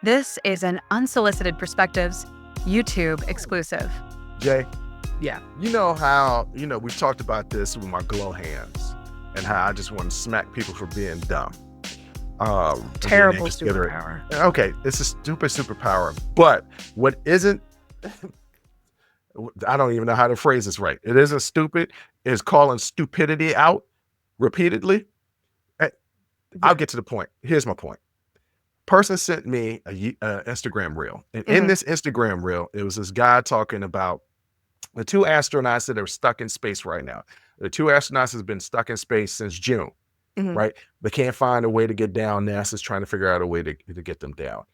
This is an Unsolicited Perspectives YouTube exclusive. Jay, Yeah. you know how, we've talked about this with my glow hands and how I just want to smack people for being dumb. Terrible inconsiderate. superpower. Okay, it's a stupid superpower. But what isn't, I don't even know how to phrase this right. It isn't stupid, is calling stupidity out repeatedly. I'll get to the point. Here's my point. Person sent me a Instagram reel. And in this Instagram reel, it was this guy talking about the two astronauts that are stuck in space right now. The two astronauts has been stuck in space since June, right? They can't find a way to get down. NASA's trying to figure out a way to get them down.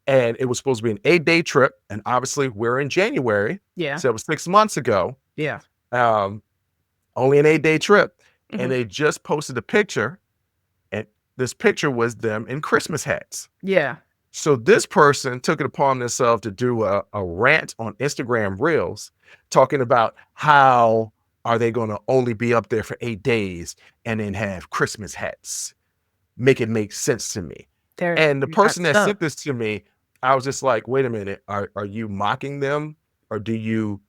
And it was supposed to be an 8-day trip. And obviously we're in January. Yeah. So it was 6 months ago. Yeah. Only an 8-day trip. And they just posted a picture. And this picture was them in Christmas hats. Yeah. So this person took it upon themselves to do a rant on Instagram Reels talking about how are they going to only be up there for 8 days and then have Christmas hats. Make it make sense to me. And the person that sent this to me, I was just like, wait a minute, are you mocking them or do you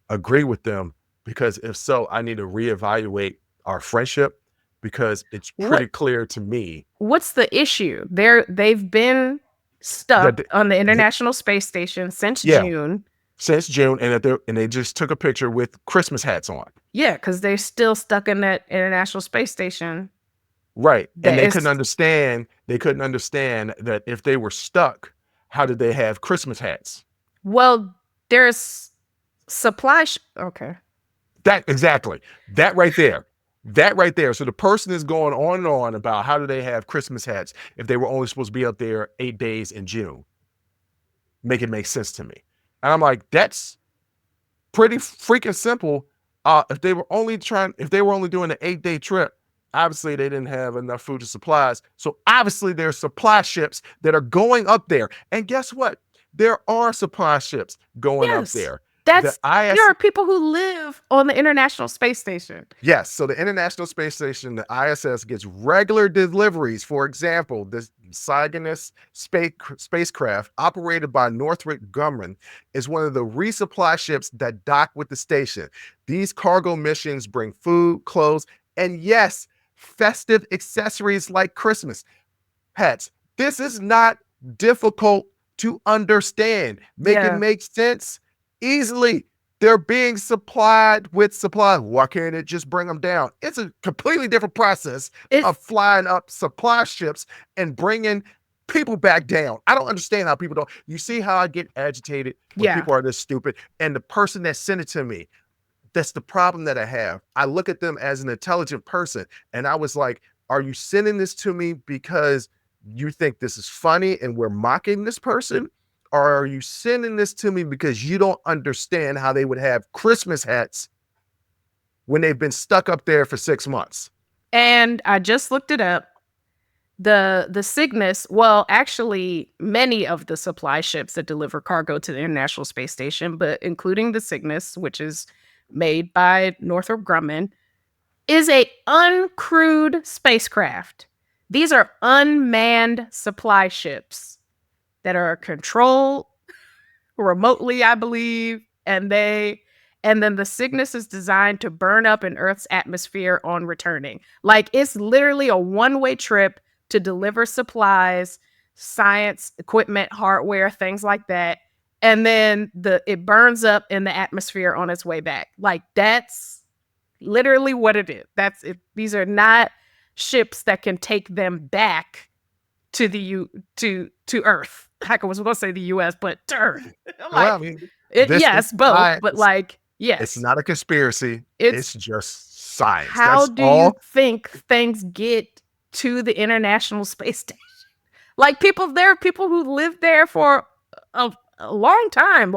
agree with them? Because if so, I need to reevaluate our friendship because it's pretty clear to me. What's the issue? They've been stuck on the International Space Station since June. Since June, and they just took a picture with Christmas hats on. Yeah, because they're still stuck in that International Space Station. Right. And they couldn't understand that if they were stuck, how did they have Christmas hats? Well, there's supply. Okay. Exactly. That right there. So the person is going on and on about how do they have Christmas hats if they were only supposed to be up there 8 days in June. Make it make sense to me. And I'm like, that's pretty freaking simple. If they were only doing an 8-day trip, obviously they didn't have enough food and supplies. So obviously there's supply ships that are going up there. And guess what? There are supply ships going up there. There are people who live on the International Space Station. Yes. So the International Space Station, the ISS, gets regular deliveries. For example, the Cygnus spacecraft operated by Northrop Grumman is one of the resupply ships that dock with the station. These cargo missions bring food, clothes, and yes, festive accessories like Christmas hats. This is not difficult to understand. Make it make sense. Easily, they're being supplied with supplies. Why can't it just bring them down? It's a completely different process of flying up supply ships and bringing people back down. I don't understand how people don't. You see how I get agitated when people are this stupid? And the person that sent it to me, that's the problem that I have. I look at them as an intelligent person. And I was like, are you sending this to me because you think this is funny and we're mocking this person? Or are you sending this to me because you don't understand how they would have Christmas hats when they've been stuck up there for 6 months? And I just looked it up. The Cygnus, well, actually, many of the supply ships that deliver cargo to the International Space Station, but including the Cygnus, which is made by Northrop Grumman, is a uncrewed spacecraft. These are unmanned supply ships that are controlled remotely, I believe, and then the Cygnus is designed to burn up in Earth's atmosphere on returning. Like, it's literally a one-way trip to deliver supplies, science, equipment, hardware, things like that, and then it burns up in the atmosphere on its way back. Like, that's literally what it is. That's it. These are not ships that can take them back to Earth. Heck, I was going to say the U.S., but to Earth. Yes, both. But yes, it's not a conspiracy. It's just science. How do you think things get to the International Space Station? Like, there are people who live there for a long time,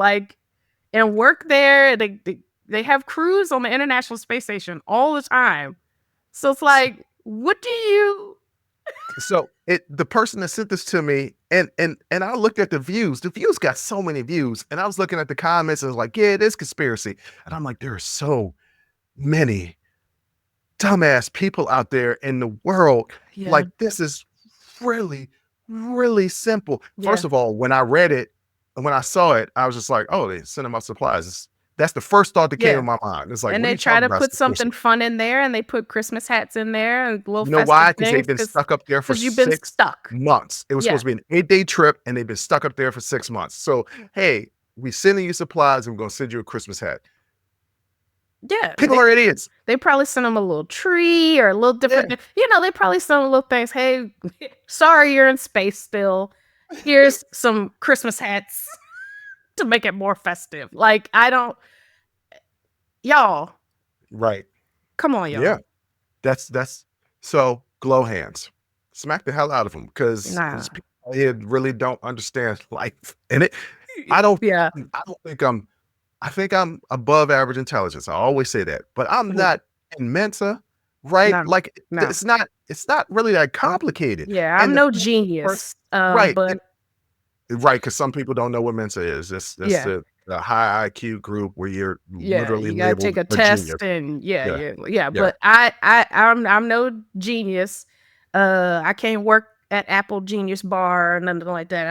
and work there. They have crews on the International Space Station all the time. So it's like, what do you? So the person that sent this to me, and I looked at the views. The views got so many views, and I was looking at the comments and I was like, yeah, it is conspiracy. And I'm like, there are so many dumbass people out there in the world. Like, this is really, really simple. First Yeah. of all, when I read it and when I saw it, I was just like, oh, they sent them out supplies. That's the first thought that came Yeah. in my mind. It's like, And what are they you try talking to about? put It's Christmas. something fun in there, and they put Christmas hats in there and little You know festive why? Because they've things been stuck up there for because you've been 6 stuck. months. It was Yeah. supposed to be an 8-day trip, and they've been stuck up there for 6 months. So, hey, we sending you supplies, and we're gonna send you a Christmas hat. Yeah. People are idiots. They probably sent them a little tree or a little different. Yeah. You know, they probably sent them little things. Hey, sorry you're in space still. Here's some Christmas hats to make it more festive. Like, I don't. Y'all, Right. come on, y'all. Yeah. That's so glow hands. Smack the hell out of them because Nah. people here really don't understand life. And I don't Yeah. I think I'm above average intelligence. I always say that, but I'm Mhm. not in Mensa, right? No, Like no. it's not really that complicated. Yeah, I'm And no the genius. right, But right, because some people don't know what Mensa is. That's yeah. the high IQ group where you're Yeah, literally you gotta take labeled a a test genius. and Yeah, yeah. yeah. But I'm no genius. I can't work at Apple Genius Bar or nothing like that.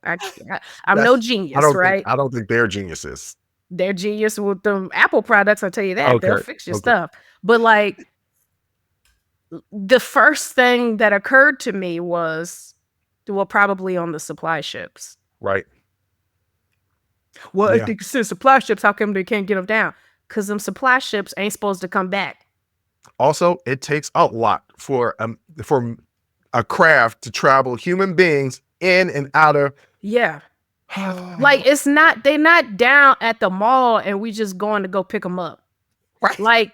I'm no That's genius, right? I don't think they're geniuses. They're genius with them Apple products, I'll tell you that. They'll Okay, fix your okay, stuff. But like the first thing that occurred to me was, well, probably on the supply ships. right. Well, if Yeah. they send supply ships, how come they can't get them down? Because them supply ships ain't supposed to come back. Also, it takes a lot for a craft to travel human beings in and out of Yeah. Like they're not down at the mall and we just going to go pick them up. right. Like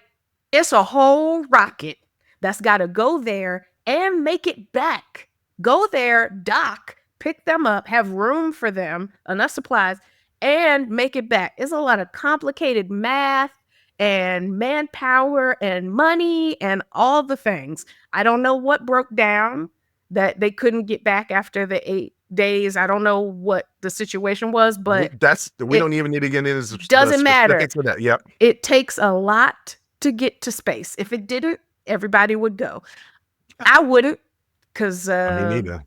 it's a whole rocket that's got to go there and make it back. Go there, dock, pick them up, have room for them, enough supplies, and make it back. It's a lot of complicated math and manpower and money and all the things. I don't know what broke down that they couldn't get back after the 8 days. I don't know what the situation was, but We it don't even need to get into the doesn't matter. specifics of that. Yep. It takes a lot to get to space. If it didn't, everybody would go. I wouldn't, because I mean, neither.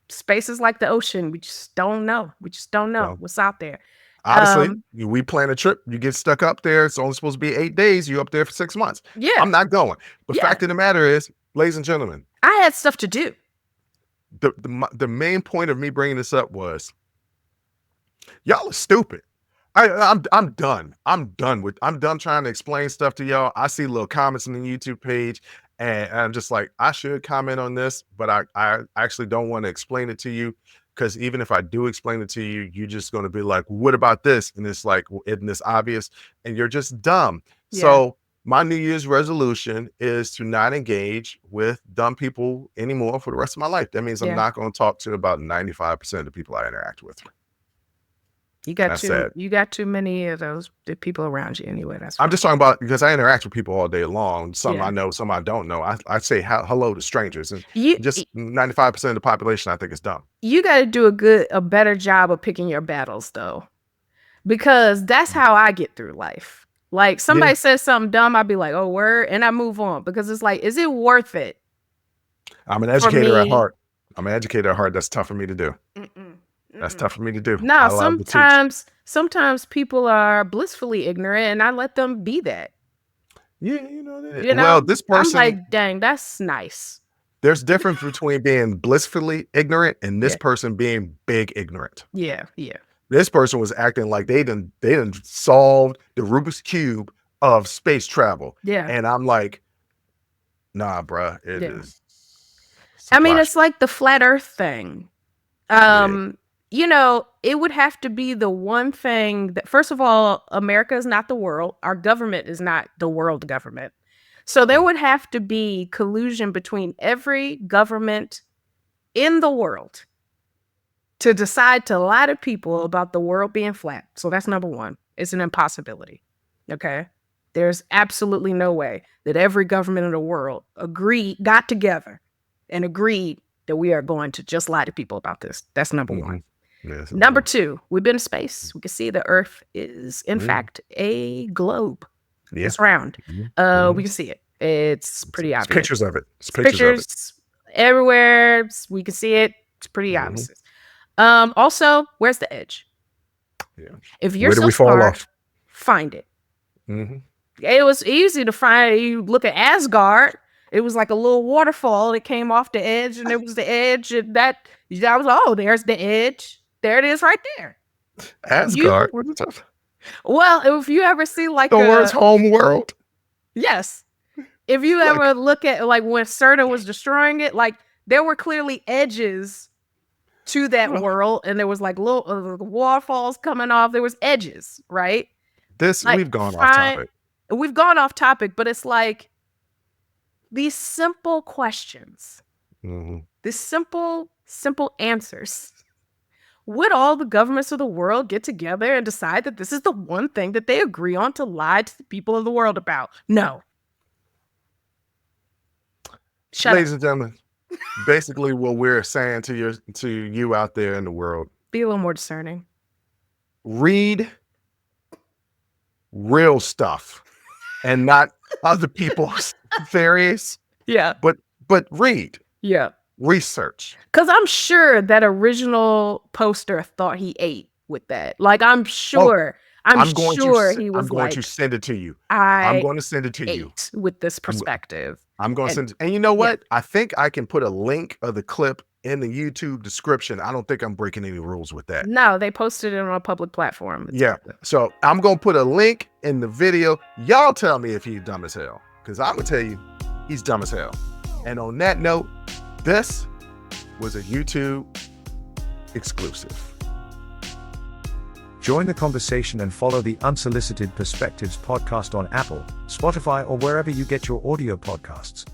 space is like the ocean. We just don't know. We just don't know Well, what's out there. honestly, we plan a trip. You get stuck up there. It's only supposed to be 8 days. You up there for 6 months. Yeah. I'm not going. But Yeah. fact of the matter is, ladies and gentlemen, I had stuff to do. the main point of me bringing this up was y'all are stupid. I'm done. I'm done trying to explain stuff to y'all. I see little comments on the YouTube page, and I'm just like, I should comment on this, but I actually don't want to explain it to you because even if I do explain it to you, you're just going to be like, what about this? And it's like, isn't this obvious? And you're just dumb. Yeah. So my New Year's resolution is to not engage with dumb people anymore for the rest of my life. That means I'm Yeah. not going to talk to about 95% of the people I interact with. You got That's sad. you got too many of those the people around you anyway. That's I'm just talking about because I interact with people all day long. Some Yeah. I know, some I don't know. I say hello to strangers, and you just 95% of the population I think is dumb. you got to do a better job of picking your battles though, because that's how I get through life. Like somebody Yeah. says something dumb, I'll be like, oh word, and I move on because it's like, is it worth it? I'm an educator at me- heart. I'm an educator at heart. That's tough for me to do. Mm-mm. That's tough for me to do. I Now, love to teach. sometimes people are blissfully ignorant, and I let them be that. Yeah, you know that. You know, Well, this person, I'm like, dang, that's nice. there's difference between being blissfully ignorant and this Yeah. person being big ignorant. Yeah, yeah. This person was acting like they done solved the Rubik's Cube of space travel. Yeah. And I'm like, nah, bruh, it Yeah. is. I mean, supply it's like the flat earth thing. You know, it would have to be the one thing that, first of all, America is not the world. Our government is not the world government. So there would have to be collusion between every government in the world to decide to lie to people about the world being flat. So that's number one. It's an impossibility. Okay. There's absolutely no way that every government in the world got together and agreed that we are going to just lie to people about this. That's number one. Yes, Number two, we've been to space. We can see the Earth is, in fact, a globe. yeah. It's round. Mhm. We can see it. It's pretty It's obvious. pictures of it. It's pictures of it. Pictures everywhere. We can see it. It's pretty Mhm. obvious. Also, where's the edge? Yeah. If you're Where do so we fall smart, off? find it. Mhm. It was easy to find. You look at Asgard, it was like a little waterfall that came off the edge, and it was the edge, and that was, oh, there's the edge. There it is right there. Asgard. What is that? Well, if you ever see like Thor's home world. yes. If you Like- ever look at like when Serta was destroying it, like there were clearly edges to that Huh. world, and there was like little waterfalls coming off. There was edges, right? Like, We've gone off topic. We've gone off topic, but it's like these simple questions, Mhm. these simple answers. Would all the governments of the world get together and decide that this is the one thing that they agree on to lie to the people of the world about? No. Shut Ladies up. and gentlemen, basically what we're saying to you out there in the world, Be a little more discerning. read real stuff and not other people's theories, Yeah. but read, Yeah. research. Because I'm sure that original poster thought he ate with that. Like, I'm sure. I'm going sure to he I'm was going like, to send it to you. I'm I going to send it to you. ate with this perspective. I'm going to And- send it. And you know what? I think I can put a link of the clip in the YouTube description. I don't think I'm breaking any rules with that. No, they posted it on a public platform. Yeah. So I'm going to put a link in the video. Y'all tell me if he's dumb as hell, because I'm going to tell you he's dumb as hell. And on that note, this was a YouTube exclusive. Join the conversation and follow the Unsolicited Perspectives podcast on Apple, Spotify, or wherever you get your audio podcasts.